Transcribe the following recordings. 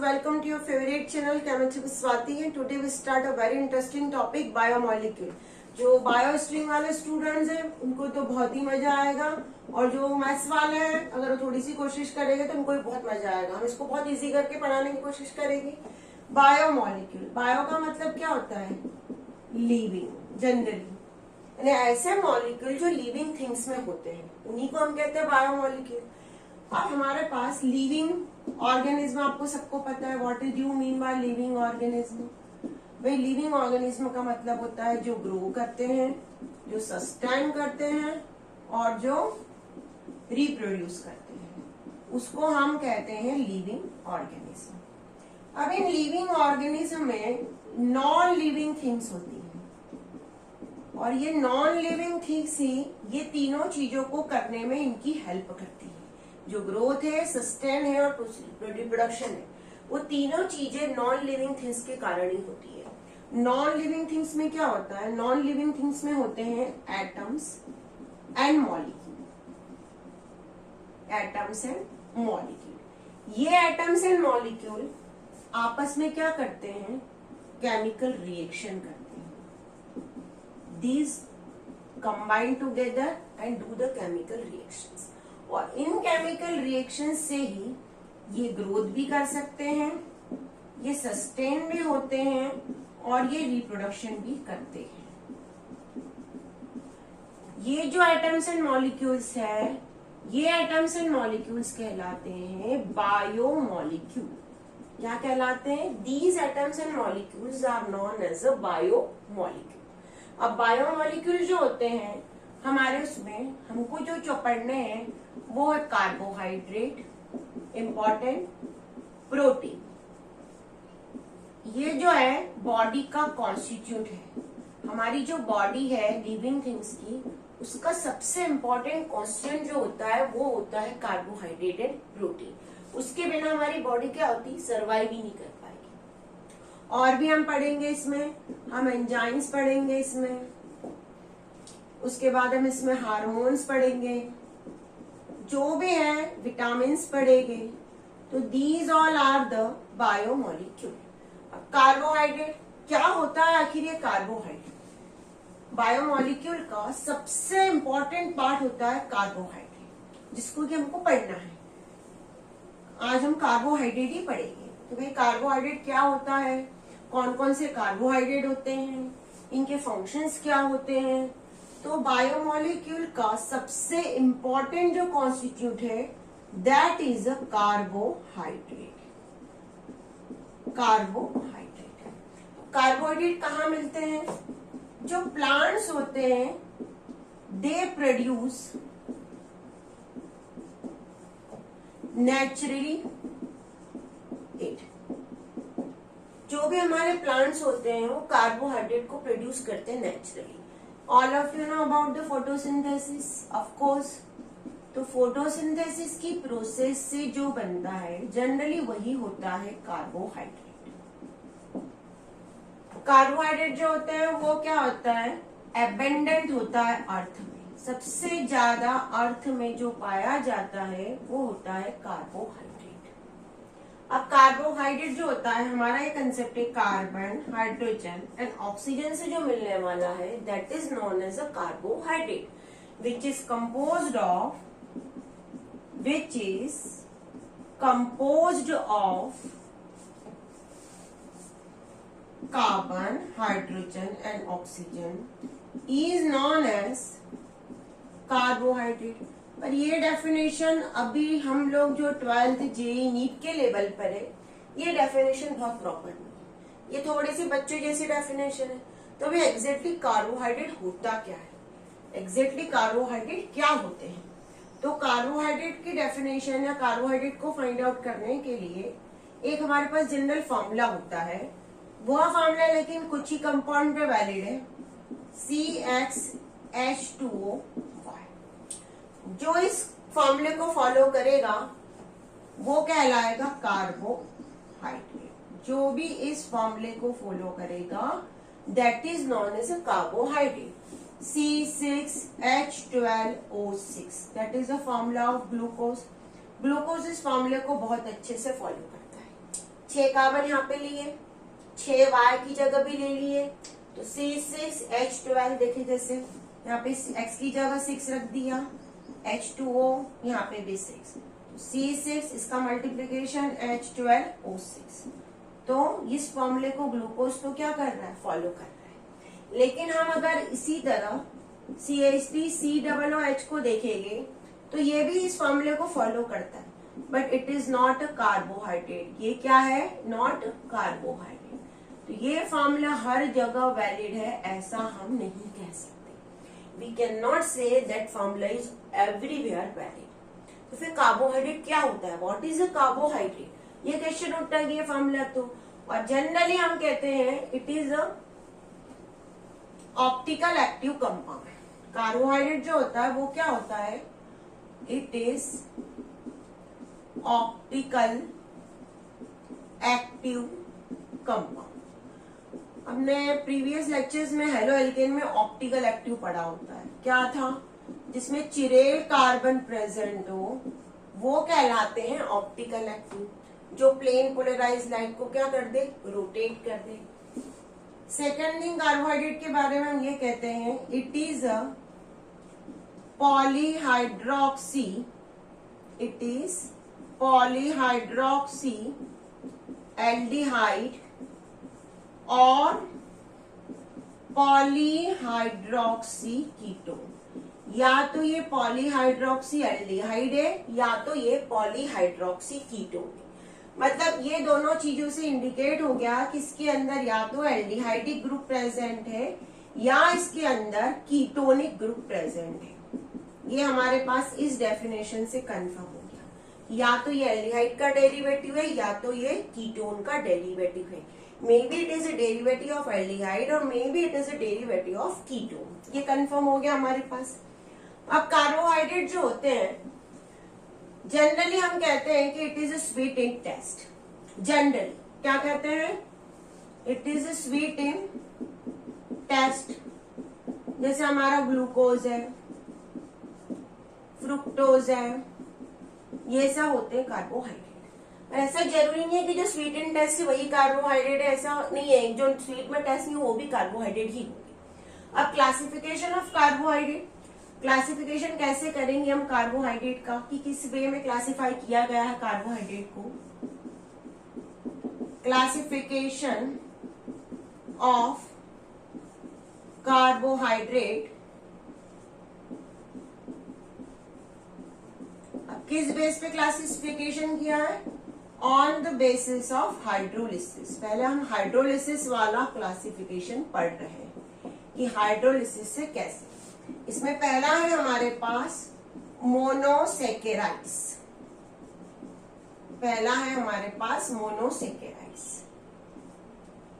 welcome to your favorite channel Chemistry with Swati and today we start a very interesting topic biomolecule। जो bio stream वाले students हैं उनको तो बहुत ही मजा आएगा और जो मैथ्स वाले हैं अगर वो थोड़ी सी कोशिश करेंगे तो उनको भी बहुत मजा आएगा। हम इसको बहुत इजी करके पढ़ाने की कोशिश करेंगे। बायोमोलिक्यूल, बायो का मतलब क्या होता है? लिविंग, जनरली यानी ऐसे मॉलिक्यूल जो लिविंग थिंग्स में होते हैं उन्हीं को हम कहते हैं बायोमोलिक्यूल। अब हमारे पास लिविंग ऑर्गेनिज्म, आपको सबको पता है what is you mean by living organism. भाई लिविंग ऑर्गेनिज्म का मतलब होता है जो ग्रो करते हैं, जो सस्टेन करते हैं और जो रिप्रोड्यूस करते हैं, उसको हम कहते हैं लिविंग ऑर्गेनिज्म। अब इन लिविंग ऑर्गेनिज्म में नॉन लिविंग थिंग्स होती हैं और ये नॉन लिविंग थिंग्स ही ये तीनों चीजों को करने में इनकी हेल्प करती है। जो ग्रोथ है, सस्टेन है और रिप्रोडक्शन है, वो तीनों चीजें नॉन लिविंग थिंग्स के कारण ही होती है। नॉन लिविंग थिंग्स में क्या होता है? नॉन लिविंग थिंग्स में होते हैं atoms and molecule. Atoms and molecule, ये एटम्स एंड मॉलिक्यूल आपस में क्या करते हैं? केमिकल रिएक्शन करते हैं। These combine together and do the chemical reactions और इन केमिकल रिएक्शन से ही ये ग्रोथ भी कर सकते हैं, ये सस्टेन भी होते हैं और ये रिप्रोडक्शन भी करते हैं। ये जो एटम्स एंड मॉलिक्यूल्स है, ये एटम्स एंड मॉलिक्यूल्स कहलाते हैं बायोमोलिक्यूल। क्या कहलाते हैं? These atoms and molecules are known as a biomolecule. अब बायोमोलिक्यूल जो होते हैं हमारे उसमें हमको जो पढ़ने हैं वो है कार्बोहाइड्रेट, इम्पोर्टेंट, प्रोटीन। ये जो है बॉडी का कॉन्स्टिट्यूट है। हमारी जो बॉडी है लिविंग थिंग्स की, उसका सबसे इम्पोर्टेंट कॉन्स्टिट्यूट जो होता है वो होता है कार्बोहाइड्रेट एंड प्रोटीन। उसके बिना हमारी बॉडी क्या होती? सर्वाइव ही नहीं कर पाएगी। और भी हम पढ़ेंगे इसमें, हम एंजाइम्स पढ़ेंगे इसमें, उसके बाद हम इसमें हार्मोन्स पढ़ेंगे, जो भी है विटामिन्स पढ़ेंगे। तो these all are the biomolecule. Carbohydrate क्या होता है आखिर? ये कार्बोहाइड्रेट बायोमोलिक्यूल का सबसे इंपॉर्टेंट पार्ट होता है कार्बोहाइड्रेट, जिसको कि हमको पढ़ना है। आज हम कार्बोहाइड्रेट ही पढ़ेंगे। तो भाई कार्बोहाइड्रेट क्या होता है, कौन कौन से कार्बोहाइड्रेट होते हैं, इनके फंक्शंस क्या होते हैं। तो बायोमोलिक्यूल का सबसे इंपॉर्टेंट जो कॉन्स्टिट्यूट है that is a carbohydrate. Carbohydrate, carbohydrate कहाँ मिलते हैं? जो प्लांट्स होते हैं दे प्रोड्यूस नेचुरली इट। जो भी हमारे प्लांट्स होते हैं वो कार्बोहाइड्रेट को प्रोड्यूस करते हैं naturally. All of you know about the photosynthesis, of course. तो फोटोसिंथेसिस की प्रोसेस से जो बनता है जनरली वही होता है कार्बोहाइड्रेट। कार्बोहाइड्रेट जो होता है वो क्या होता है? एबेंडेंट होता है अर्थ में। सबसे ज्यादा अर्थ में जो पाया जाता है वो होता है कार्बोहाइड्रेट। अब कार्बोहाइड्रेट जो होता है, हमारा ये कंसेप्ट है कार्बन, हाइड्रोजन एंड ऑक्सीजन से जो मिलने वाला है that is known as a carbohydrate, which is composed of carbon, hydrogen and oxygen is known as carbohydrate। पर ये डेफिनेशन अभी हम लोग जो 12th जेईई नीट के लेवल पर है, ये डेफिनेशन बहुत प्रॉपर नहीं है। ये थोड़ी सी बच्चों जैसी डेफिनेशन है। तो अभी एग्जैक्टली कार्बोहाइड्रेट होता क्या है, एग्जैक्टली कार्बोहाइड्रेट क्या होते हैं? तो कार्बोहाइड्रेट की डेफिनेशन या कार्बोहाइड्रेट को फाइंड आउट करने के लिए एक हमारे पास जनरल फॉर्मूला होता है। वह फॉर्मूला लेकिन कुछ ही कंपाउंड पे वैलिड है, CxH2O। जो इस फॉर्मूले को फॉलो करेगा वो कहलाएगा कार्बोहाइड्रेट। जो भी इस फॉर्मूले को फॉलो करेगा that is known as a carbohydrate. C6H12O6 that is the formula of glucose. Glucose इस फॉर्मूले को बहुत अच्छे से फॉलो करता है। 6 कार्बन यहाँ पे लिए, 6 Y की जगह भी ले लिए, तो C6H12 देखिए, जैसे यहाँ पे X की जगह 6 रख दिया, H2O यहाँ पे भी 6, C6 इसका मल्टीप्लीकेशन H12O6। तो इस फॉर्मूले को ग्लूकोज तो क्या कर रहा है, फॉलो कर रहा है। लेकिन हम अगर इसी तरह CH3COOH को देखेंगे तो ये भी इस फॉर्मूले को फॉलो करता है, but it is not a carbohydrate. ये क्या है, नॉट कार्बोहाइड्रेट। तो ये फॉर्मूला हर जगह वैलिड है ऐसा हम नहीं कह सकते। We can not say that formula is everywhere valid. तो फिर कार्बोहाइड्रेट क्या होता है, व्हाट इज अ कार्बोहाइड्रेट, ये क्वेश्चन उठता है ये फॉर्मूला तो। और जनरली हम कहते हैं it is a optical active compound. Carbohydrate जो होता है वो क्या होता है, it is optical active compound. हमने प्रीवियस लेक्चर्स में हेलो एल्केन में ऑप्टिकल एक्टिव पढ़ा होता है, क्या था, जिसमें चिरेट कार्बन प्रेजेंट हो वो कहलाते हैं ऑप्टिकल एक्टिव, जो प्लेन पोलराइज लाइट को क्या कर दे, रोटेट कर दे। सेकेंड थिंग कार्बोहाइड्रेट के बारे में हम ये कहते हैं, it is a polyhydroxy, it is polyhydroxy aldehyde और पॉलीहाइड्रोक्सी कीटोन। या तो ये पॉलीहाइड्रोक्सी एल्डिहाइड है या तो ये पॉलीहाइड्रोक्सी कीटोन है। मतलब ये दोनों चीजों से इंडिकेट हो गया कि इसके अंदर या तो एल्डिहाइडिक ग्रुप प्रेजेंट है या इसके अंदर कीटोनिक ग्रुप प्रेजेंट है। ये हमारे पास इस डेफिनेशन से कंफर्म हो गया, या तो ये एल्डिहाइड का डेरिवेटिव है या तो ये कीटोन का डेरिवेटिव है। Maybe it is a derivative of aldehyde और maybe it is a derivative of ketone. ये कंफर्म हो गया हमारे पास। अब कार्बोहाइड्रेट जो होते हैं जनरली हम कहते हैं कि it is a sweet in taste. Generally क्या कहते हैं, it is a sweet in taste. जैसे हमारा ग्लूकोज है, फ्रुक्टोज है, ये सब होते हैं कार्बोहाइड्रेट। ऐसा जरूरी नहीं है कि जो स्वीट इन टेस्ट है वही कार्बोहाइड्रेट है, ऐसा नहीं है। जो स्वीट में टेस्ट नहीं वो भी कार्बोहाइड्रेट ही होगी। अब क्लासिफिकेशन ऑफ कार्बोहाइड्रेट, क्लासिफिकेशन कैसे करेंगे हम कार्बोहाइड्रेट का, कि किस वे में क्लासिफाई किया गया है कार्बोहाइड्रेट को। क्लासिफिकेशन ऑफ कार्बोहाइड्रेट किस बेस पे क्लासिफिकेशन किया है, on the basis of hydrolysis. पहले हम हाइड्रोलिसिस वाला क्लासिफिकेशन पढ़ रहे हैं कि हाइड्रोलिसिस से कैसे। इसमें पहला है हमारे पास मोनोसेकेराइड्स। पहला है हमारे पास मोनोसेकेराइड्स।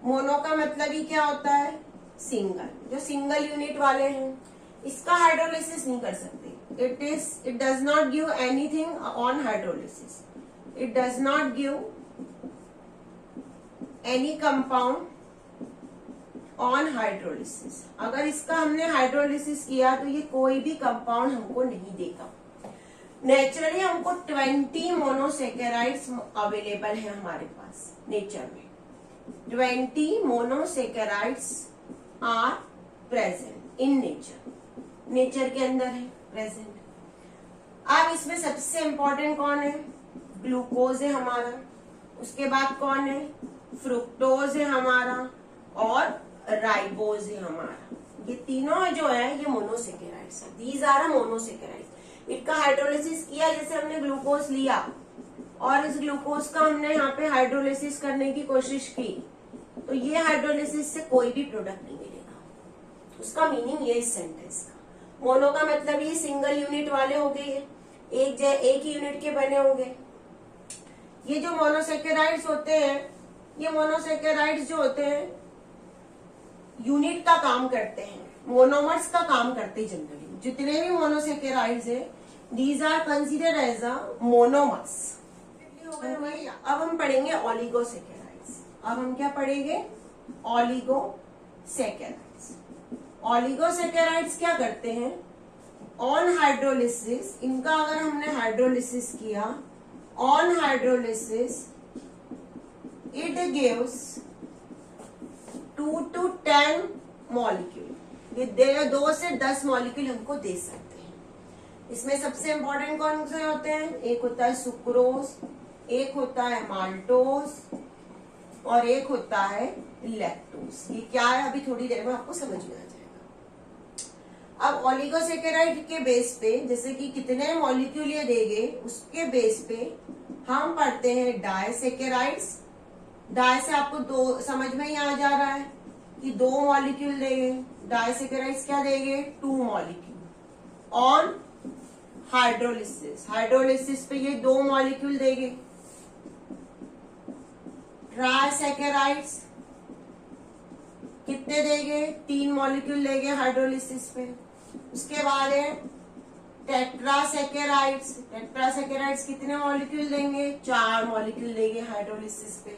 मोनो का मतलब ही क्या होता है, सिंगल। जो सिंगल यूनिट वाले हैं इसका हाइड्रोलिसिस नहीं कर सकते। It does not give anything on hydrolysis, it does not give any compound on hydrolysis. अगर इसका हमने हाइड्रोलिसिस किया तो ये कोई भी कंपाउंड हमको नहीं देगा। नेचुरली हमको 20 मोनोसेकेराइड्स अवेलेबल है हमारे पास नेचर में। 20 monosaccharides are present in nature, nature के अंदर है प्रेजेंट। अब इसमें सबसे इंपॉर्टेंट कौन है, ग्लूकोज है हमारा, उसके बाद कौन है, फ्रुक्टोज है हमारा, और राइबोज है हमारा। ये तीनों जो है ये मोनोसेकेराइड्स है। These are monosaccharides. इनका हाइड्रोलिसिस किया, जैसे हमने ग्लूकोज लिया और इस ग्लूकोज का हमने यहाँ पे हाइड्रोलिसिस करने की कोशिश की, तो ये हाइड्रोलिसिस से कोई भी प्रोडक्ट नहीं मिलेगा। उसका मीनिंग ये इस सेंटेंस का। मोनो का मतलब ये सिंगल यूनिट वाले हो गए, एक ही यूनिट के बने होंगे। ये जो मोनोसेकेराइड्स होते हैं, ये मोनोसेकेराइड्स जो होते हैं यूनिट का काम करते हैं, मोनोमर्स का काम करते हैं। जनरली जितने भी मोनोसेकेराइड्स है these are considered as a monomers. अब हम पढ़ेंगे ओलिगोसेकेराइड्स। अब हम क्या पढ़ेंगे, ओलिगोसेकेराइड्स। ओलिगोसेकेराइड्स क्या करते हैं, ऑन हाइड्रोलिसिस, इनका अगर हमने हाइड्रोलिसिस किया, on hydrolysis gives 2 to 10 molecule. ये 2 से 10 मॉलिक्यूल हमको दे सकते हैं। इसमें सबसे इंपॉर्टेंट कौन से होते हैं? एक होता है सुक्रोज, एक होता है माल्टोज और एक होता है लैक्टोज। ये क्या है अभी थोड़ी देर में आपको समझ में आ जाएगा। अब ओलिगोसेकेराइड के बेस पे जैसे कि कितने मॉलिक्यूल ये देंगे उसके बेस पे हम पढ़ते हैं डायसेकेराइड्स। डाय से आपको 2 समझ में ही आ जा रहा है कि 2 मॉलिक्यूल देंगे। डायसेकेराइड्स क्या देंगे? 2 मॉलिक्यूल। और हाइड्रोलिसिस, हाइड्रोलिसिस पे ये 2 मॉलिक्यूल देंगे। ट्राइसेकेराइड्स कितने देंगे? 3 मॉलिक्यूल देंगे हाइड्रोलिसिस पे। उसके बाद है टेट्रासेकेराइड्स। टेट्रासेकेराइड्स कितने मॉलिक्यूल देंगे? 4 मॉलिक्यूल देंगे हाइड्रोलिसिस पे।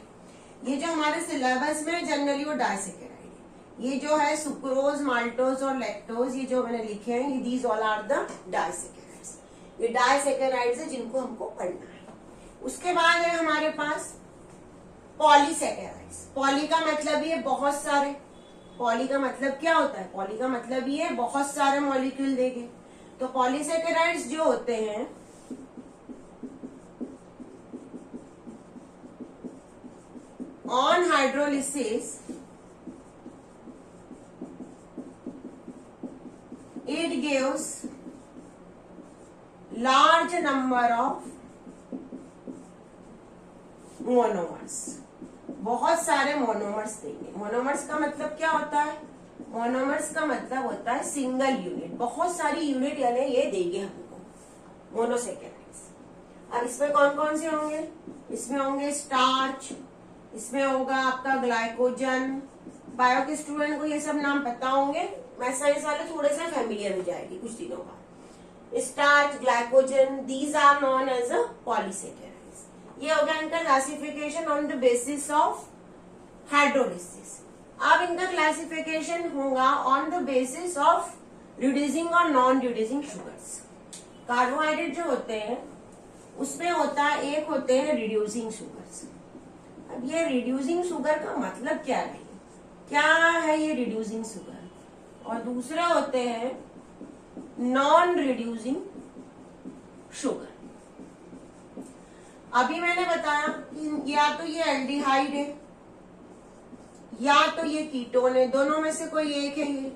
ये जो हमारे सिलेबस में जनरली वो डायसेकेराइड है। ये जो है सुक्रोज, माल्टोज और लैक्टोज, ये जो मैंने लिखे हैं ये दीज ऑल आर द डायसेकेराइड्स। ये डायसेकेराइड्स है जिनको हमको पढ़ना है। उसके बाद है हमारे पास पॉलीसेकेराइड्स। पॉली का मतलब ये बहुत सारे। पॉली का मतलब क्या होता है? पॉली का मतलब ये बहुत सारे मॉलिक्यूल देंगे। तो पॉलीसेकेराइड्स जो होते हैं on hydrolysis it gives large number of monomers. बहुत सारे मोनोमर्स देंगे। मोनोमर्स का मतलब क्या होता है? मोनोमर्स का मतलब होता है सिंगल यूनिट। बहुत सारी यूनिट यानी ये देंगे हमको मोनोसेकेराइड्स। अब इसमें कौन कौन से होंगे? इसमें होंगे स्टार्च, इसमें होगा आपका ग्लाइकोजन। बायो के स्टूडेंट को ये सब नाम पता होंगे, मैथ साइंस वाले थोड़े से फैमिलियर हो जाएगी कुछ दिनों बाद। Starch, glycogen, these are known as a polysaccharides. ये हो गया इनका classification on the basis of hydrolysis. अब इनका क्लासिफिकेशन होगा on the basis of reducing और नॉन रिड्यूसिंग शुगर्स। कार्बोहाइड्रेट जो होते हैं उसमें होता है, एक होते हैं रिड्यूसिंग शुगर्स। अब ये रिड्यूसिंग शुगर का मतलब क्या है? क्या है ये रिड्यूसिंग शुगर? और दूसरे होते हैं नॉन रिड्यूसिंग शुगर। अभी मैंने बताया कि या तो ये एल्डिहाइड है या तो ये कीटोन है, दोनों में से कोई एक है ये।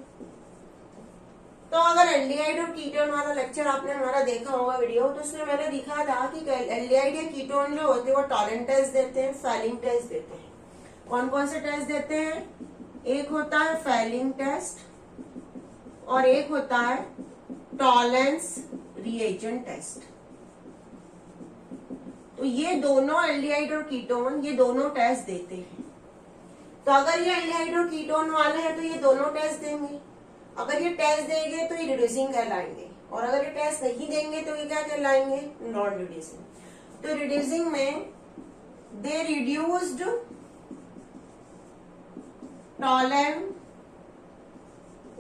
तो अगर एल्डिहाइड और कीटोन वाला लेक्चर आपने हमारा देखा होगा वीडियो, तो उसमें मैंने दिखा था कि एल्डिहाइड या कीटोन जो होते हैं वो टॉलेंट टेस्ट देते हैं, फैलिंग टेस्ट देते हैं। कौन कौन से टेस्ट देते हैं? एक होता है फैलिंग टेस्ट और एक होता है टॉलेंस रिएजेंट टेस्ट। तो ये दोनों एल्डिहाइड और कीटोन ये दोनों टेस्ट देते हैं। तो अगर ये एल्डिहाइड और कीटोन वाले हैं तो ये दोनों टेस्ट देंगे। अगर ये टेस्ट देंगे तो ये रिड्यूसिंग कहलाएंगे, और अगर ये टेस्ट नहीं देंगे तो ये क्या कहलाएंगे? Non reducing. तो रिड्यूसिंग में they reduced Tollens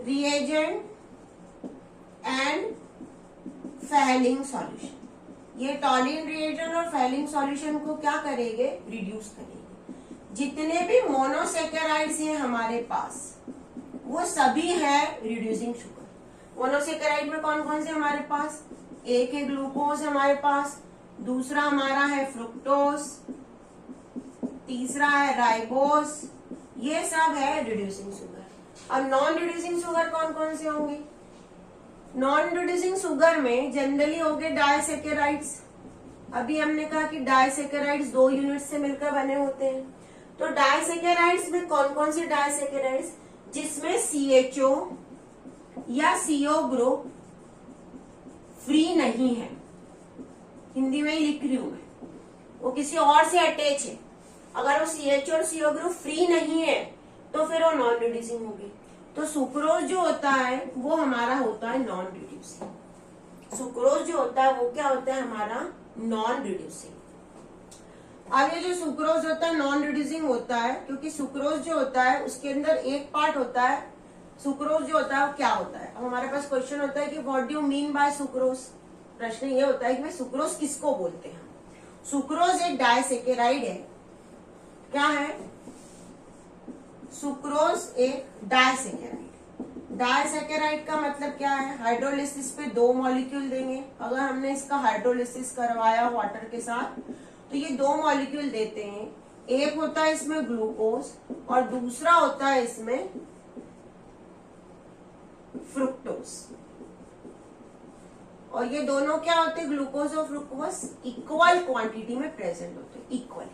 reagent and Fehling solution. ये टॉलिन रिएजेंट और फैलिंग सॉल्यूशन को क्या करेंगे? रिड्यूस करेंगे। जितने भी मोनोसेकेराइड्स हैं हमारे पास वो सभी है रिड्यूसिंग शुगर। मोनोसेकेराइड में कौन कौन से हमारे पास? एक है ग्लूकोज हमारे पास, दूसरा हमारा है फ्रुक्टोज, तीसरा है राइबोस। ये सब है रिड्यूसिंग शुगर। अब नॉन रिड्यूसिंग शुगर कौन कौन से होंगे? नॉन रिड्यूसिंग शुगर में जनरली होंगे डायसेकेराइड्स। अभी हमने कहा कि डायसेकेराइड्स 2 यूनिट से मिलकर बने होते हैं। तो डायसेकेराइड्स में कौन कौन से डायसेकेराइड्स? जिसमें CHO या CO ग्रुप फ्री नहीं है, हिंदी में ही लिख रही हूं मैं, वो किसी और से अटैच है। अगर वो CHO और CO ग्रुप फ्री नहीं है तो फिर वो नॉन रिड्यूसिंग होगी। तो सुक्रोज जो होता है वो हमारा होता है नॉन रिड्यूसिंग। सुक्रोज जो होता है वो क्या होता है? हमारा नॉन रिड्यूसिंग। अब ये जो सुक्रोज होता है नॉन रिड्यूसिंग होता है क्योंकि सुक्रोज जो होता है उसके अंदर एक पार्ट होता है, सुक्रोज जो होता है वो क्या होता है? अब हमारे पास क्वेश्चन होता है कि what do you mean by sucrose. प्रश्न ये होता है कि भाई सुक्रोज किसको बोलते हैं? सुक्रोज एक डायसेकेराइड है क्या है, सुक्रोज एक डाइसैकेराइड। डाइसैकेराइड का मतलब क्या है, हाइड्रोलिसिस पे 2 मॉलिक्यूल देंगे। अगर हमने इसका हाइड्रोलिसिस करवाया वाटर के साथ तो ये 2 मॉलिक्यूल देते हैं। एक होता है इसमें ग्लूकोज और दूसरा होता है इसमें फ्रुक्टोज। और ये दोनों क्या होते हैं, ग्लूकोज और फ्रुक्टोज इक्वल क्वांटिटी में प्रेजेंट होते हैं, इक्वल।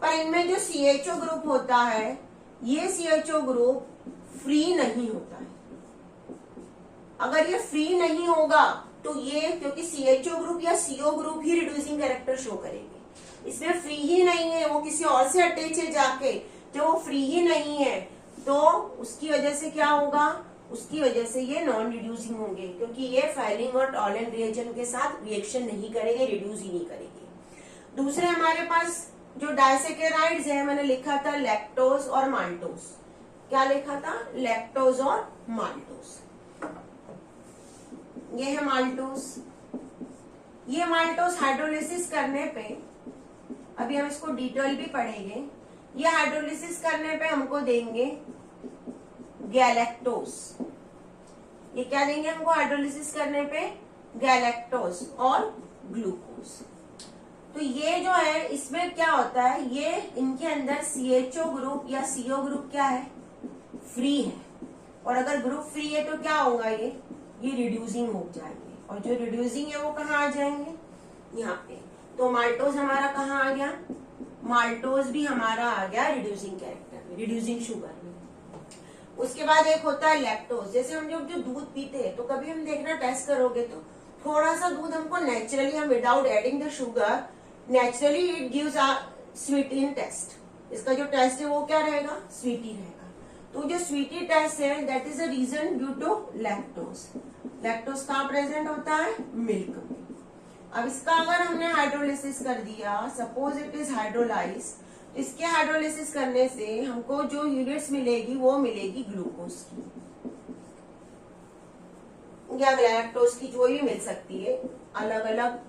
पर इनमें जो CHO ग्रुप होता है, ये CHO ग्रुप फ्री नहीं होता है। अगर ये फ्री नहीं होगा तो ये, क्योंकि CHO ग्रुप या CO ग्रुप ही रिड्यूसिंग कैरेक्टर शो करेंगे, इसमें फ्री ही नहीं है, वो किसी और से अटैच है जाके, जो वो फ्री ही नहीं है तो उसकी वजह से क्या होगा, उसकी वजह से ये नॉन रिड्यूसिंग होंगे, क्योंकि ये फाइलिंग और टॉलेंट रिएजेंट के साथ रिएक्शन नहीं करेंगे, रिड्यूस ही नहीं करेंगे। दूसरे हमारे पास जो डाइसैकेराइड्स है, मैंने लिखा था लैक्टोज और माल्टोज। क्या लिखा था, लैक्टोज और माल्टोज। ये है माल्टोज। ये माल्टोज हाइड्रोलिसिस करने पे, अभी हम इसको डिटेल भी पढ़ेंगे, ये हाइड्रोलिसिस करने पे हमको देंगे गैलेक्टोज। ये क्या देंगे हमको हाइड्रोलिसिस करने पे, गैलेक्टोज और ग्लूकोज। तो ये जो है इसमें क्या होता है, ये इनके अंदर CHO ग्रुप या CO ग्रुप क्या है, फ्री है। और अगर ग्रुप फ्री है तो क्या होगा, ये रिड्यूसिंग हो जाएंगे। और जो रिड्यूसिंग है वो कहाँ आ जाएंगे, यहाँ पे। तो माल्टोज हमारा कहाँ आ गया, माल्टोज भी हमारा आ गया रिड्यूसिंग कैरेक्टर में, रिड्यूसिंग शुगर में। उसके बाद एक होता है लैक्टोज। जैसे हम जो दूध पीते हैं तो कभी हम देखना टेस्ट करोगे तो थोड़ा सा दूध हमको नेचुरली, हम without adding the sugar, naturally it gives a sweety taste. इसका जो टेस्ट है वो क्या रहेगा, स्वीटी रहेगा। तो जो स्वीटी टेस्ट है that is a reason due to lactose. Lactose कहाँ प्रेजेंट होता है, मिल्क में। अब इसका अगर हमने हाइड्रोलिसिस कर दिया, सपोज इट इज हाइड्रोलाइज, इसके हाइड्रोलिसिस करने से हमको जो यूनिट्स मिलेगी वो मिलेगी ग्लूकोज की या लैक्टोज की, जो भी मिल सकती है अलग अलग।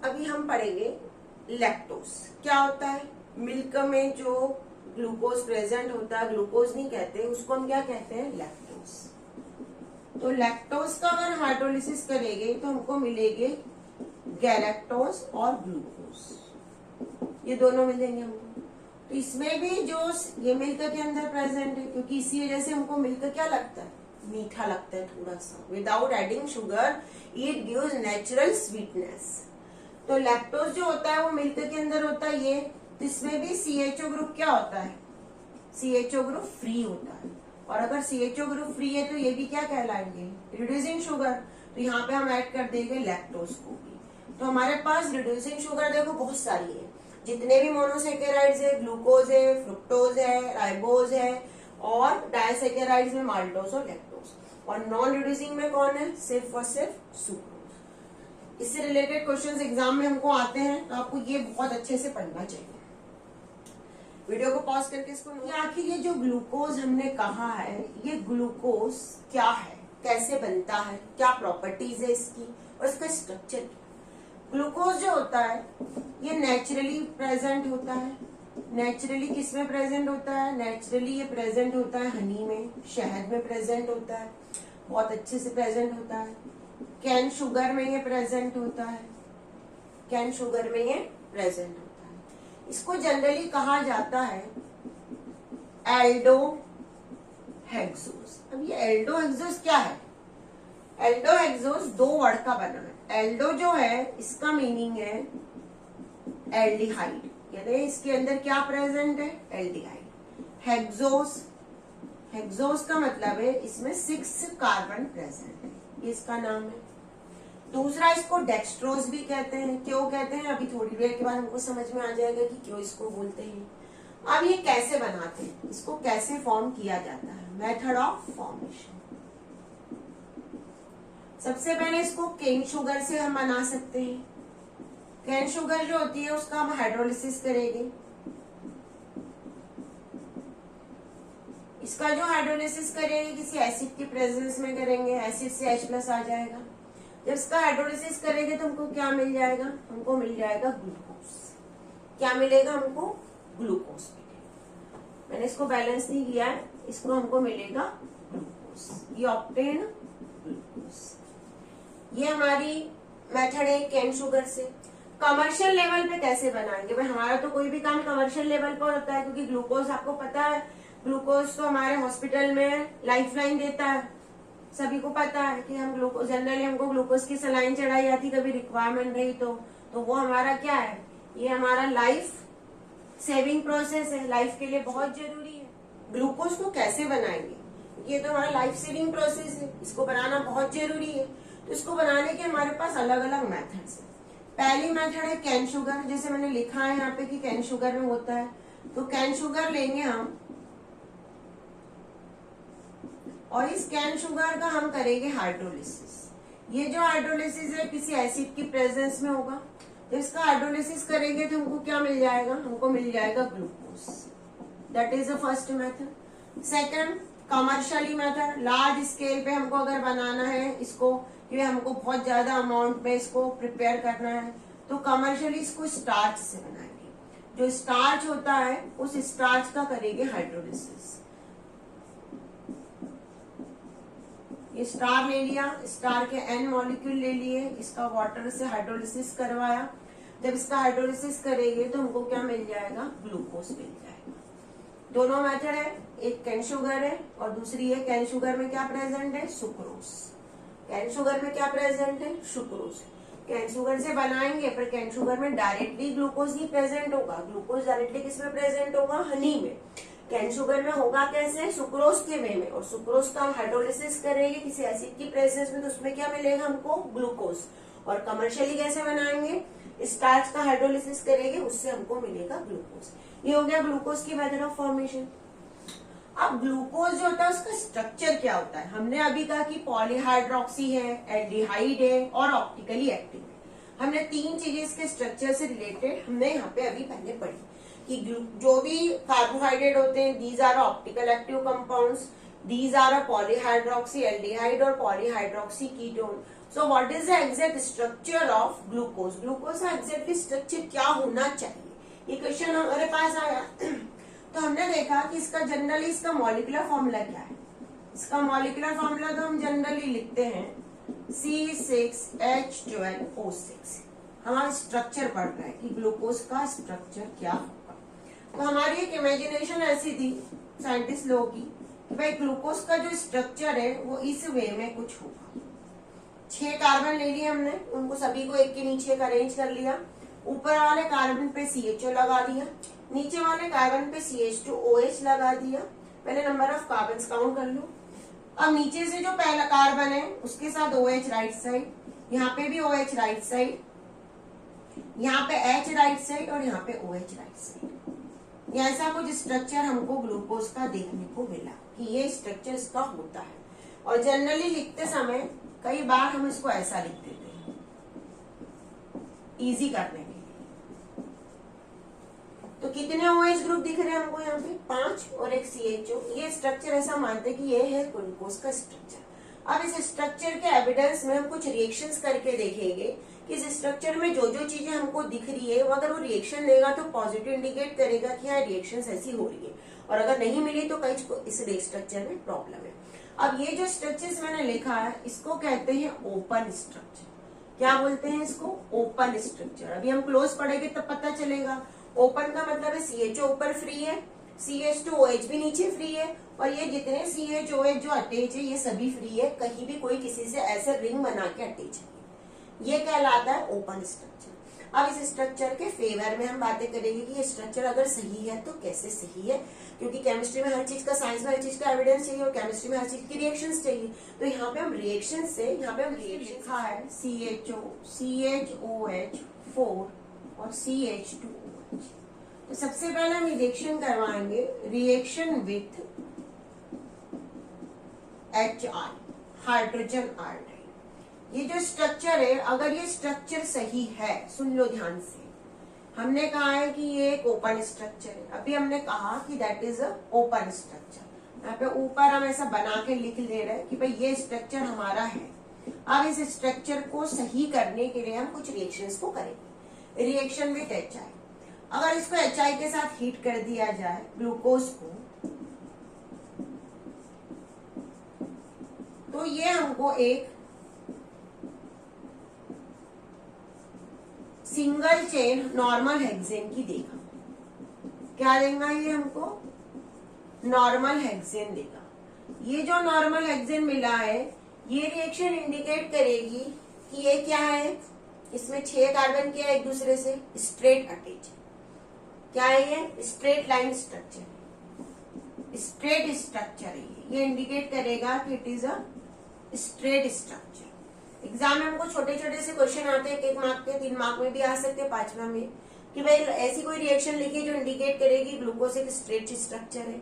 अभी हम पढ़ेंगे लैक्टोज क्या होता है। मिल्क में जो ग्लूकोज प्रेजेंट होता है, ग्लूकोज नहीं कहते उसको, हम क्या कहते हैं, लैक्टोज। तो लैक्टोज का अगर हाइड्रोलिसिस करेंगे तो हमको मिलेंगे गैलेक्टोज और ग्लूकोज, ये दोनों मिलेंगे हमको। तो इसमें भी जो ये मिल्क के अंदर प्रेजेंट है, क्योंकि इसी वजह से हमको मिल्क क्या लगता है, मीठा लगता है थोड़ा सा। Without adding sugar it gives natural sweetness. तो लैक्टोज जो होता है वो मिल्क के अंदर होता है ये। तो इसमें भी CHO ग्रुप क्या होता है, CHO ग्रुप फ्री होता है। और अगर CHO ग्रुप फ्री है तो ये भी क्या कहलाएंगे, रिड्यूसिंग शुगर। तो यहाँ पे हम ऐड कर देंगे लैक्टोज को भी। तो हमारे पास रिड्यूसिंग शुगर देखो बहुत सारी है, जितने भी मोनोसेकेराइड्स है, ग्लूकोज है, फ्रुक्टोज है, राइबोज है, और डाइसैकेराइड्स में माल्टोज और लैक्टोज। और नॉन रिड्यूसिंग में कौन है, सिर्फ और सिर्फ सुक्रोज। इससे रिलेटेड क्वेश्चंस एग्जाम में हमको आते हैं, तो आपको ये बहुत अच्छे से पढ़ना चाहिए। वीडियो को पॉज करके इसको आखिर ये जो ग्लूकोज हमने कहा है, ये ग्लूकोज क्या है, कैसे बनता है, क्या प्रॉपर्टीज है इसकी और इसका स्ट्रक्चर। ग्लूकोज जो होता है ये नेचुरली प्रेजेंट होता है। नेचुरली किस में प्रेजेंट होता है, नेचुरली ये प्रेजेंट होता है हनी में, शहद में प्रेजेंट होता है, बहुत अच्छे से प्रेजेंट होता है। कैन शुगर में ये प्रेजेंट होता है, कैन शुगर में ये प्रेजेंट होता है। इसको जनरली कहा जाता है एल्डोहेक्सोज। अब ये एल्डोहेक्सोज क्या है, एल्डोहेक्सोज 2 वर्ड का बना है। एल्डो जो है इसका मीनिंग है एल्डिहाइड, यानी इसके अंदर क्या प्रेजेंट है, एल्डिहाइड। हेक्सोज, हेक्सोज का मतलब है इसमें 6 कार्बन प्रेजेंट है, ये इसका नाम है। दूसरा इसको डेक्स्ट्रोज भी कहते हैं। क्यों कहते हैं, अभी थोड़ी देर के बाद हमको समझ में आ जाएगा कि क्यों इसको बोलते हैं। अब ये कैसे बनाते हैं, इसको कैसे फॉर्म किया जाता है, मेथड ऑफ फॉर्मेशन। सबसे पहले इसको केन शुगर से हम बना सकते हैं। केन शुगर जो होती है उसका हम हाइड्रोलिसिस करेंगे। इसका जो हाइड्रोलिसिस करेंगे किसी एसिड की प्रेजेंस में करेंगे, एसिड से H+ आ जाएगा। जब इसका हाइड्रोलिसिस करेंगे तो हमको क्या मिल जाएगा, हमको मिल जाएगा ग्लूकोज। क्या मिलेगा हमको, ग्लूकोज मिलेगा। मैंने इसको बैलेंस नहीं किया है, इसको हमको मिलेगा ग्लूकोज। ये ऑप्टेन ग्लूकोज। ये हमारी मेथड है कैन शुगर से। कमर्शियल लेवल पे कैसे बनाएंगे, भाई हमारा तो कोई भी काम कमर्शियल लेवल पर होता है, क्योंकि ग्लूकोज आपको पता है, ग्लूकोज तो हमारे हॉस्पिटल में लाइफलाइन देता है। सभी को पता है कि हम ग्लूकोज, जनरली हमको ग्लूकोज की सलाइन चढ़ाई जाती, कभी रिक्वायरमेंट रही तो वो हमारा क्या है, ये हमारा लाइफ सेविंग प्रोसेस है, लाइफ के लिए बहुत जरूरी है। ग्लूकोज को कैसे बनाएंगे, ये तो हमारा लाइफ सेविंग प्रोसेस है, इसको बनाना बहुत जरूरी है। तो इसको बनाने के हमारे पास अलग अलग मेथड्स है। पहली मेथड है कैन शुगर, जैसे मैंने लिखा है यहाँ पे कि कैन शुगर में होता है। तो कैन शुगर लेंगे हम, और इस कैन शुगर का हम करेंगे हाइड्रोलिसिस। ये जो हाइड्रोलिसिस है किसी एसिड की प्रेजेंस में होगा। तो इसका हाइड्रोलिसिस करेंगे तो हमको क्या मिल जाएगा, हमको मिल जाएगा glucose. That is the first method. Second, commercially method, large scale पे हमको अगर बनाना है इसको, क्योंकि हमको बहुत ज्यादा अमाउंट में इसको प्रिपेयर करना है, तो कमर्शियली इसको स्टार्च से बनाएंगे। जो स्टार्च होता है उस स्टार्च का करेंगे हाइड्रोलिसिस। ये स्टार ले लिया, स्टार के N मॉलिक्यूल ले लिए, इसका वाटर से हाइड्रोलिसिस करवाया। जब इसका हाइड्रोलिसिस करेंगे तो हमको क्या मिल जाएगा, ग्लूकोज मिल जाएगा। दोनों मेथड है, एक कैन शुगर है और दूसरी है कैन शुगर में क्या प्रेजेंट है, सुक्रोज। कैन शुगर में क्या प्रेजेंट है, सुक्रोज। कैन शुगर से बनाएंगे पर कैन शुगर में डायरेक्टली ग्लूकोज नहीं प्रेजेंट होगा। ग्लूकोज डायरेक्टली किसमें प्रेजेंट होगा, हनी में। कैन शुगर में होगा कैसे, सुक्रोज के वे में, और सुक्रोज का हम हाइड्रोलिसिस करेंगे किसी एसिड की प्रेजेंस में, तो उसमें क्या मिलेगा हमको, ग्लूकोज। और कमर्शियली कैसे बनाएंगे, स्टार्च का हाइड्रोलिसिस करेंगे, उससे हमको मिलेगा ग्लूकोज। ये हो गया ग्लूकोज की मेथड ऑफ फॉर्मेशन। अब ग्लूकोज जो होता है उसका स्ट्रक्चर क्या होता है, हमने अभी कहा कि पॉलीहाइड्रोक्सी है, एल्डिहाइड है और ऑप्टिकली एक्टिव है। हमने तीन चीजें इसके स्ट्रक्चर से रिलेटेड हमने यहाँ पे अभी पहले पढ़ी कि जो भी कार्बोहाइड्रेट होते हैं, these are optical active compounds, these are a polyhydroxy aldehyde और polyhydroxy ketone. So what is the exact structure of glucose, glucose का एग्जैक्टली स्ट्रक्चर क्या होना चाहिए, ये क्वेश्चन हमारे पास आया। तो हमने देखा कि इसका जनरली इसका मॉलिक्यूलर फॉर्मूला क्या है। इसका मॉलिक्यूलर फॉर्मूला तो हम जनरली लिखते हैं C6H12O6। हमारा स्ट्रक्चर पढ़ रहा है कि ग्लूकोज का स्ट्रक्चर क्या होगा। तो हमारी एक इमेजिनेशन ऐसी थी साइंटिस्ट लोगों की कि भाई ग्लूकोज का जो स्ट्रक्चर है वो इस वे में कुछ होगा। 6 कार्बन ले लिए हमने, उनको सभी को एक के नीचे एक अरेंज कर लिया। ऊपर वाले कार्बन पे CHO लगा दिया, नीचे वाले कार्बन पे CH2OH लगा दिया। पहले नंबर ऑफ कार्बन काउंट कर लो। अब नीचे से जो पहला कार्बन है उसके साथ OH राइट साइड, यहाँ पे भी OH राइट साइड, यहाँ पे H राइट साइड और यहाँ पे OH राइट साइड। ये ऐसा कुछ स्ट्रक्चर हमको ग्लूकोज का देखने को मिला कि ये स्ट्रक्चर इसका होता है। और जनरली लिखते समय कई बार हम इसको ऐसा लिख देते हैं इजी करने के लिए। तो कितने OH ग्रुप दिख रहे हैं हमको यहाँ पे, 5 और एक CHO। ये स्ट्रक्चर ऐसा मानते हैं कि ये है ग्लूकोज का स्ट्रक्चर। अब इस स्ट्रक्चर के एविडेंस में हम कुछ रिएक्शंस करके देखेंगे कि इस स्ट्रक्चर में जो जो चीजें हमको दिख रही है वो अगर वो रिएक्शन देगा तो पॉजिटिव इंडिकेट करेगा कि हाँ रिएक्शंस ऐसी हो रही है, और अगर नहीं मिली तो कहीं इस स्ट्रक्चर में प्रॉब्लम है। अब ये जो स्ट्रक्चर्स मैंने लिखा है इसको कहते हैं ओपन स्ट्रक्चर। क्या बोलते हैं इसको, ओपन स्ट्रक्चर। अभी हम क्लोज पढ़ेंगे तब पता चलेगा। ओपन का मतलब है CHO ऊपर फ्री है, CH2OH भी नीचे फ्री है, और ये जितने CHOH जो अटैच है ये सभी फ्री है, कहीं भी कोई किसी से ऐसे रिंग बना के अटैच है। ये कहलाता है ओपन स्ट्रक्चर। अब इस स्ट्रक्चर के फेवर में हम बातें करेंगे कि ये स्ट्रक्चर अगर सही है तो कैसे सही है, क्योंकि केमिस्ट्री में हर चीज का, साइंस में हर चीज का एविडेंस चाहिए और केमिस्ट्री में हर चीज की रिएक्शंस चाहिए। तो यहाँ पे हम रिएक्शन से, यहाँ पे हम रिएक्शन लिखा है CHO, CHOH4 और CH2OH। तो सबसे पहले हम रिएक्शन करवाएंगे reaction with HI, hydrogen iodide. ये जो स्ट्रक्चर है, अगर ये स्ट्रक्चर सही है, सुन लो ध्यान से, हमने कहा है कि ये एक ओपन स्ट्रक्चर है। अभी हमने कहा कि that is a open structure. यहाँ पे ऊपर हम ऐसा बना के लिख ले रहे हैं कि भाई ये स्ट्रक्चर हमारा है। अब इस स्ट्रक्चर को सही करने के लिए हम कुछ रिएक्शंस को करेंगे। रिएक्शन विथ HI, अगर इसको HI के साथ हीट कर दिया जाए ग्लूकोज को, तो ये हमको एक सिंगल चेन नॉर्मल हेक्सेन की देगा। क्या देगा ये हमको? नॉर्मल हेक्सेन देगा। ये जो नॉर्मल हेक्सेन मिला है, ये रिएक्शन इंडिकेट करेगी कि ये क्या है, इसमें 6 कार्बन क्या है एक दूसरे से स्ट्रेट अटैच। क्या है ये? Straight line structure, straight structure है ये इंडिकेट करेगा कि it is a straight structure. Exam में हमको छोटे छोटे से क्वेश्चन आते हैं, 1 मार्क के, 3 मार्क में भी आ सकते हैं, 5वां में, कि भाई ऐसी कोई रिएक्शन लिखी जो इंडिकेट करेगी ग्लूकोज एक स्ट्रेट स्ट्रक्चर है।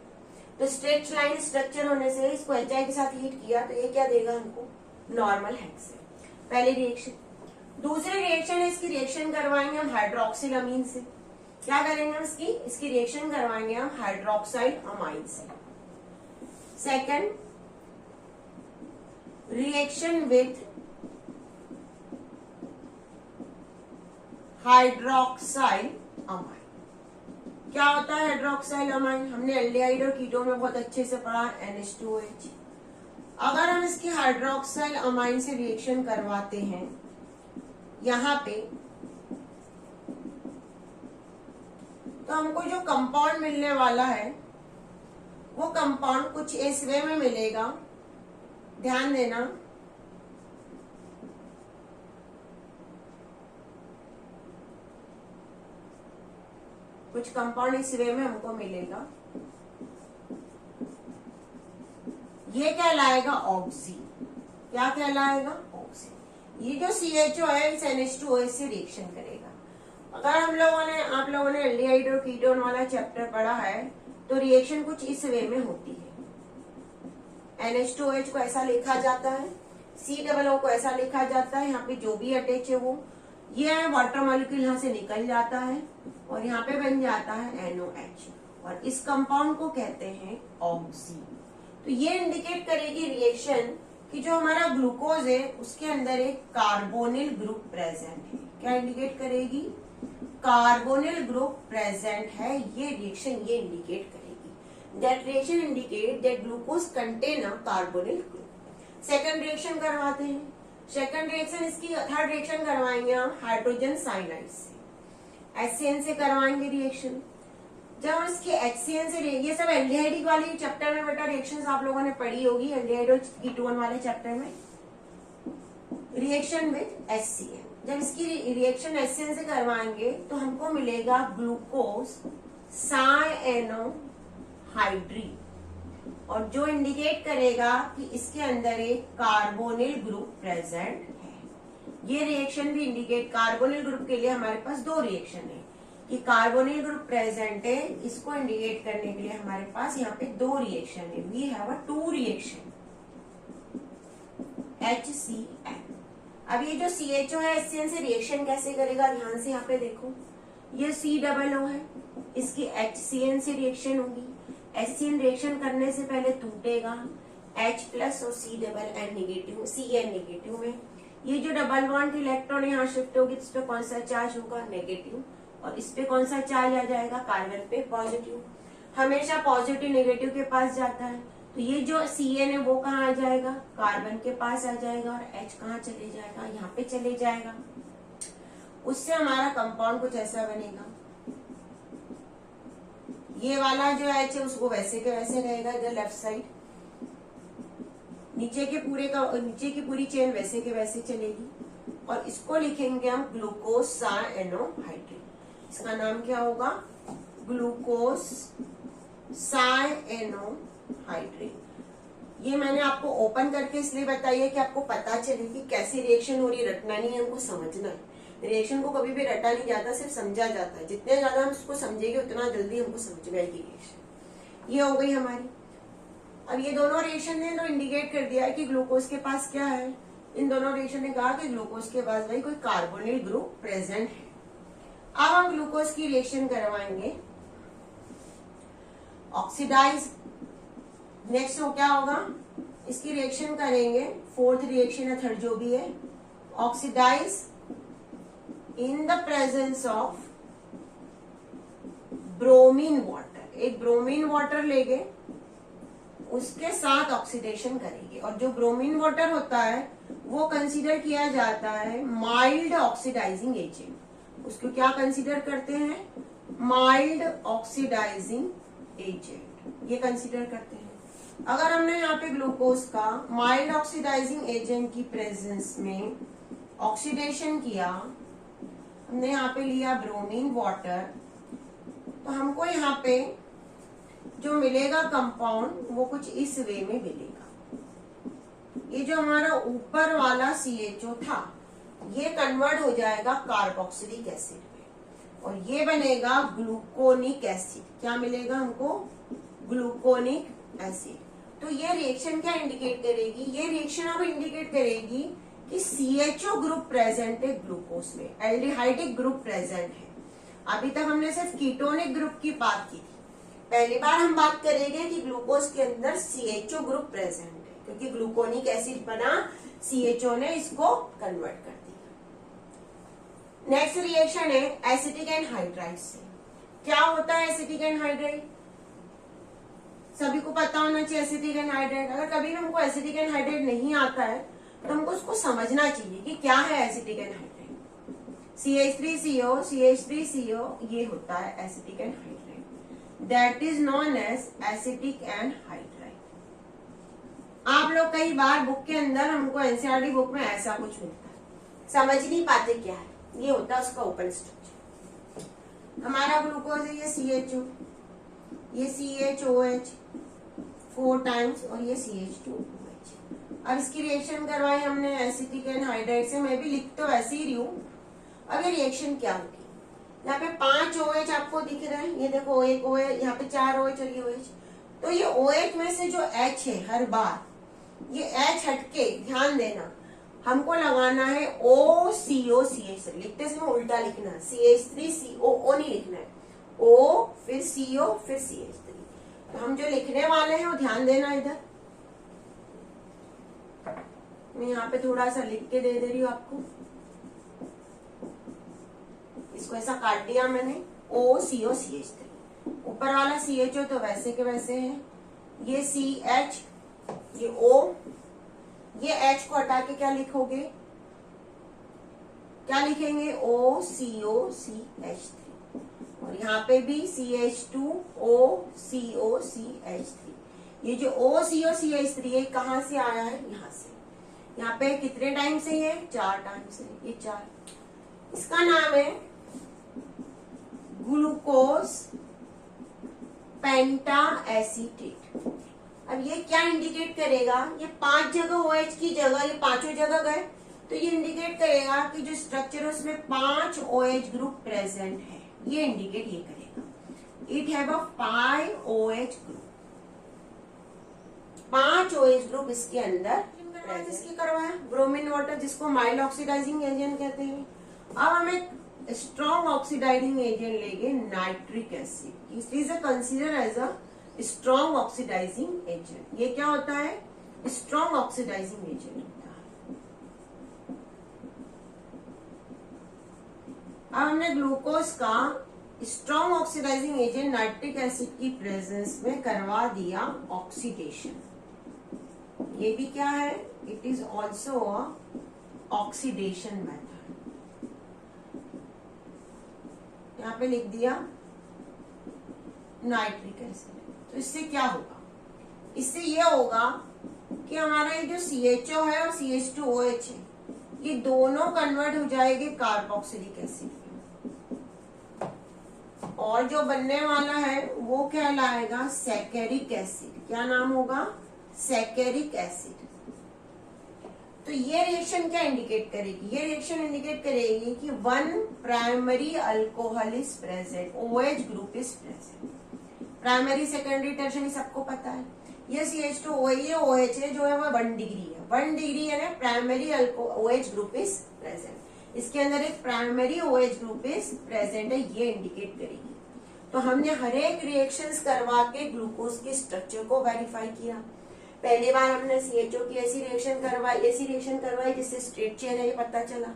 तो स्ट्रेट लाइन स्ट्रक्चर होने से इसको HI के साथ हीट किया तो ये क्या देगा हमको? Normal hexane. पहली रिएक्शन। दूसरी रिएक्शन है, इसकी रिएक्शन करवाएंगे हम हाइड्रोक्सिल अमीन से। क्या करेंगे हम इसकी रिएक्शन करवाएंगे हम हाइड्रोक्साइल अमाइन से। Second, reaction with hydroxyl amine. क्या होता है हाइड्रोक्साइल अमाइन? हमने एल्डिहाइड और कीटोन में बहुत अच्छे से पढ़ा, NH2OH। अगर हम इसकी हाइड्रोक्साइल अमाइन से रिएक्शन करवाते हैं यहाँ पे, तो हमको जो कंपाउंड मिलने वाला है वो कंपाउंड कुछ इस वे में मिलेगा। ध्यान देना, कुछ कंपाउंड इस वे में हमको मिलेगा। ये कहलाएगा ऑक्सी। क्या कहलाएगा? ऑक्सी। ये जो CHO है इस NH2OH से रिएक्शन करेगा। अगर आप लोगों ने एल्डिहाइड और कीटोन वाला चैप्टर पढ़ा है तो रिएक्शन कुछ इस वे में होती है। NH2OH को ऐसा लिखा जाता है, COO को ऐसा लिखा जाता है, यहाँ पे जो भी अटैच है वो, ये वाटर मॉलिक्यूल यहाँ से निकल जाता है और यहाँ पे बन जाता है NOH, और इस कंपाउंड को कहते हैं ऑक्सी। तो ये इंडिकेट करेगी रिएक्शन कि जो हमारा ग्लूकोज है उसके अंदर एक कार्बोनिल ग्रुप प्रेजेंट है। क्या इंडिकेट करेगी? कार्बोनिल ग्रुप प्रेजेंट है। ये रिएक्शन ये इंडिकेट करेगी। That reaction indicate that glucose contain a carbonyl group. Second reaction करवाते हैं। सेकंड रिएक्शन, इसकी थर्ड रिएक्शन करवाएंगे हम हाइड्रोजन साइनाइड से, HCN से करवाएंगे रिएक्शन। जब हम इसके HCN से, ये सब एल्डिहाइड वाली चैप्टर में बेटा रिएक्शंस आप लोगों ने पढ़ी होगी, एल्डिहाइड और कीटोन वाले चैप्टर में। रिएक्शन विद HCN, जब इसकी रिएक्शन HCN से करवाएंगे तो हमको मिलेगा ग्लूकोज साइएनोहाइड्री, और जो इंडिकेट करेगा कि इसके अंदर एक कार्बोनिल ग्रुप प्रेजेंट है। ये रिएक्शन भी इंडिकेट, कार्बोनिल ग्रुप के लिए हमारे पास 2 रिएक्शन है कि कार्बोनिल ग्रुप प्रेजेंट है, इसको इंडिकेट करने के लिए हमारे पास यहाँ पे 2 रिएक्शन है। We have a 2 reaction HCN। अब ये जो CHO है HCN से रिएक्शन कैसे करेगा, ध्यान से यहाँ पे देखो, ये COO है, इसकी HCN से रिएक्शन होगी। HCN रिएक्शन करने से पहले टूटेगा, H+ और CN नेगेटिव में। ये जो डबल बॉन्ड इलेक्ट्रॉन यहाँ शिफ्ट होगी, इस पे कौन सा चार्ज होगा? नेगेटिव, और इस पे कौन सा चार्ज आ जाएगा? कार्बन पे पॉजिटिव। हमेशा पॉजिटिव नेगेटिव के पास जाता है, तो ये जो CN है वो कहाँ आ जाएगा? कार्बन के पास आ जाएगा, और H कहाँ चले जाएगा? यहाँ पे चले जाएगा। उससे हमारा कंपाउंड कुछ ऐसा बनेगा। ये वाला जो H है उसको वैसे के वैसे रहेगा इधर लेफ्ट साइड, नीचे की पूरी चेन वैसे के वैसे चलेगी, और इसको लिखेंगे हम ग्लूकोज साइएनोहाइड्री। इसका नाम क्या होगा? ग्लूकोज साइएनोहाइड्री। ये मैंने आपको ओपन करके इसलिए बताई है कि आपको पता चले कि कैसी रिएक्शन हो रही है। रटना नहीं है, हमको समझना है। रिएक्शन को कभी भी रटा नहीं जाता, सिर्फ समझा जाता है। जितने ज्यादा हम उसको समझेंगे उतना जल्दी हमको समझ में आएगी रिएक्शन। ये हो गई हमारी। अब ये दोनों रिएक्शन ने तो इंडिकेट कर दिया है कि ग्लूकोज के पास क्या है। इन दोनों रिएक्शन ने कहा कि ग्लूकोज के पास भाई कोई कार्बोनिल ग्रुप प्रेजेंट है। अब हम ग्लूकोज की रिएक्शन करवाएंगे ऑक्सीडाइज नेक्स्ट क्या होगा, इसकी रिएक्शन करेंगे, फोर्थ रिएक्शन या थर्ड जो भी है, oxidise in the presence of bromine water. एक ब्रोमीन वाटर लेंगे, उसके साथ ऑक्सीडेशन करेंगे, और जो ब्रोमीन वाटर होता है वो कंसीडर किया जाता है माइल्ड ऑक्सीडाइजिंग एजेंट। उसको क्या कंसीडर करते हैं, माइल्ड ऑक्सीडाइजिंग एजेंट, ये कंसीडर करते हैं। अगर हमने यहाँ पे ग्लूकोज का माइल्ड ऑक्सीडाइजिंग एजेंट की प्रेजेंस में ऑक्सीडेशन किया, हमने यहाँ पे लिया ब्रोमीन वाटर, तो हमको यहाँ पे जो मिलेगा कंपाउंड वो कुछ इस वे में मिलेगा। ये जो हमारा ऊपर वाला CHO था ये कन्वर्ट हो जाएगा कार्बोक्सिलिक एसिड में, और ये बनेगा ग्लूकोनिक एसिड। क्या मिलेगा हमको, ग्लूकोनिक एसिड। तो ये रिएक्शन क्या इंडिकेट करेगी, ये रिएक्शन अब इंडिकेट करेगी कि CHO ग्रुप प्रेजेंट है ग्लूकोज में, एल्डिहाइडिक ग्रुप प्रेजेंट है। अभी तक हमने सिर्फ कीटोनिक ग्रुप की बात की थी, पहली बार हम बात करेंगे कि ग्लूकोज के अंदर CHO ग्रुप प्रेजेंट है, क्योंकि ग्लूकोनिक एसिड बना, CHO ने इसको कन्वर्ट कर दिया। नेक्स्ट रिएक्शन है एसिटिक एनहाइड्राइड से। क्या होता है एसिटिक एनहाइड्राइड, सभी को पता होना चाहिए एसिटिक एनहाइड्राइड। अगर कभी भी हमको एसिटिक एनहाइड्राइड नहीं आता है तो हमको उसको समझना चाहिए कि क्या है एसिटिक एनहाइड्राइड। CH3CO, CH3CO ये होता है acetic anhydride, that is known as acetic anhydride. आप लोग कई बार बुक के अंदर, हमको एनसीईआरटी बुक में ऐसा कुछ मिलता है, समझ नहीं पाते क्या है, ये होता है उसका ओपन स्ट्रक्चर। हमारा ग्लूकोज है ये CHO, ये CHOH 4 टाइम्स, और ये CH2OH। अब इसकी रिएक्शन करवाई हमने एसिटिक एनहाइड्राइड से, मैं भी लिख तो वैसे ही रही हूँ। अब ये रिएक्शन क्या होगी, यहाँ पे 5 OH आपको दिख रहे हैं, ये देखो एक OH, यहाँ पे 4 OH और ये OH। तो ये OH में से जो H है हर बार, ये H हटके ध्यान देना, हमको लगाना है OCOCH3। लिखते समय उल्टा लिखना है, CH3COO नहीं लिखना है, O फिर CO फिर CH3। तो हम जो लिखने वाले हैं वो ध्यान देना इधर। मैं यहाँ पे थोड़ा सा लिख के दे रही हूँ आपको, इसको ऐसा काट दिया मैंने, OCOCH3। ऊपर वाला CHO तो वैसे के वैसे है, ये CH, ये O, ये H को हटा के क्या लिखोगे, क्या लिखेंगे OCOCH3, और यहाँ पे भी CH2OCOCH3। ये जो OCOCH3 है कहाँ से आया है, यहाँ से। यहाँ पे कितने टाइम से है, 4 टाइम से, ये 4। इसका नाम है ग्लूकोज पेंटा एसीटेट। अब ये क्या इंडिकेट करेगा, ये 5 जगह OH की जगह ये पांचों जगह गए, तो ये इंडिकेट करेगा कि जो स्ट्रक्चर है उसमें 5 OH ग्रुप प्रेजेंट है, ये इंडिकेट ये करेगा। It have a 5 OH group, 5 OH group इसके अंदर जिसकी करवाया ब्रोमीन वाटर, जिसको माइल्ड ऑक्सीडाइजिंग एजेंट कहते हैं। अब हमें स्ट्रॉन्ग ऑक्सीडाइजिंग एजेंट लेंगे nitric acid, it is consider as a strong oxidising agent. ये क्या होता है, स्ट्रॉन्ग ऑक्सीडाइजिंग एजेंट होता है। अब हमने ग्लूकोज का strong oxidising agent nitric acid की प्रेजेंस में करवा दिया ऑक्सीडेशन। ये भी क्या है, it is also a oxidation method. यहाँ पे लिख दिया नाइट्रिक एसिड। तो इससे क्या होगा, इससे ये होगा कि हमारा ये जो CHO है और CH2OH है, ये दोनों कन्वर्ट हो जाएंगे कार्बोक्सिलिक एसिड में, और जो बनने वाला है वो कहलाएगा सैकेरिक एसिड। क्या नाम होगा, सैकेरिक एसिड। तो ये रिएक्शन क्या इंडिकेट करेगी, ये रिएक्शन इंडिकेट करेगी कि 1 primary alcohol is present, OH group is present. Primary secondary tertiary सबको पता है, ये CH2OH, ये OH है जो है वो 1 डिग्री है, 1 डिग्री है ना, primary OH group is present. इसके अंदर एक primary OH group is present है, ये इंडिकेट करेगी। तो हमने हर एक रिएक्शंस करवा के ग्लूकोज के स्ट्रक्चर को वेरीफाई किया। पहली बार हमने CHO की ऐसी रिएक्शन करवाई जिससे स्ट्रेट चेन है ये पता चला।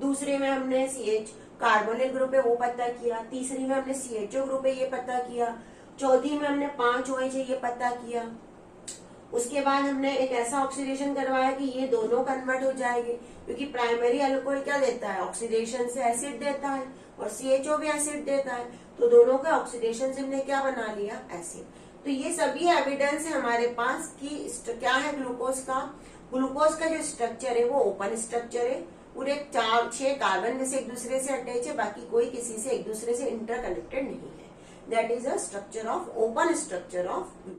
दूसरे में हमने CH कार्बोनिल ग्रुप है वो पता किया। तीसरी में हमने CHO ग्रुप है ये पता किया। चौथी में हमने 5 OH है ये पता किया। उसके बाद हमने एक ऐसा ऑक्सीडेशन करवाया कि ये दोनों कन्वर्ट हो जाएंगे, क्योंकि प्राइमरी अल्कोहल क्या देता है, ऑक्सीडेशन से एसिड देता है और CHO भी एसिड देता है, तो दोनों के ऑक्सीडेशन से हमने क्या बना लिया, एसिड। तो ये सभी एविडेंस है हमारे पास कि क्या है ग्लूकोज का जो स्ट्रक्चर है वो ओपन स्ट्रक्चर है। पूरे 4-6 कार्बन में से एक दूसरे से अटैच है, बाकी कोई किसी से एक दूसरे से इंटरकनेक्टेड नहीं है। That is a structure of open structure of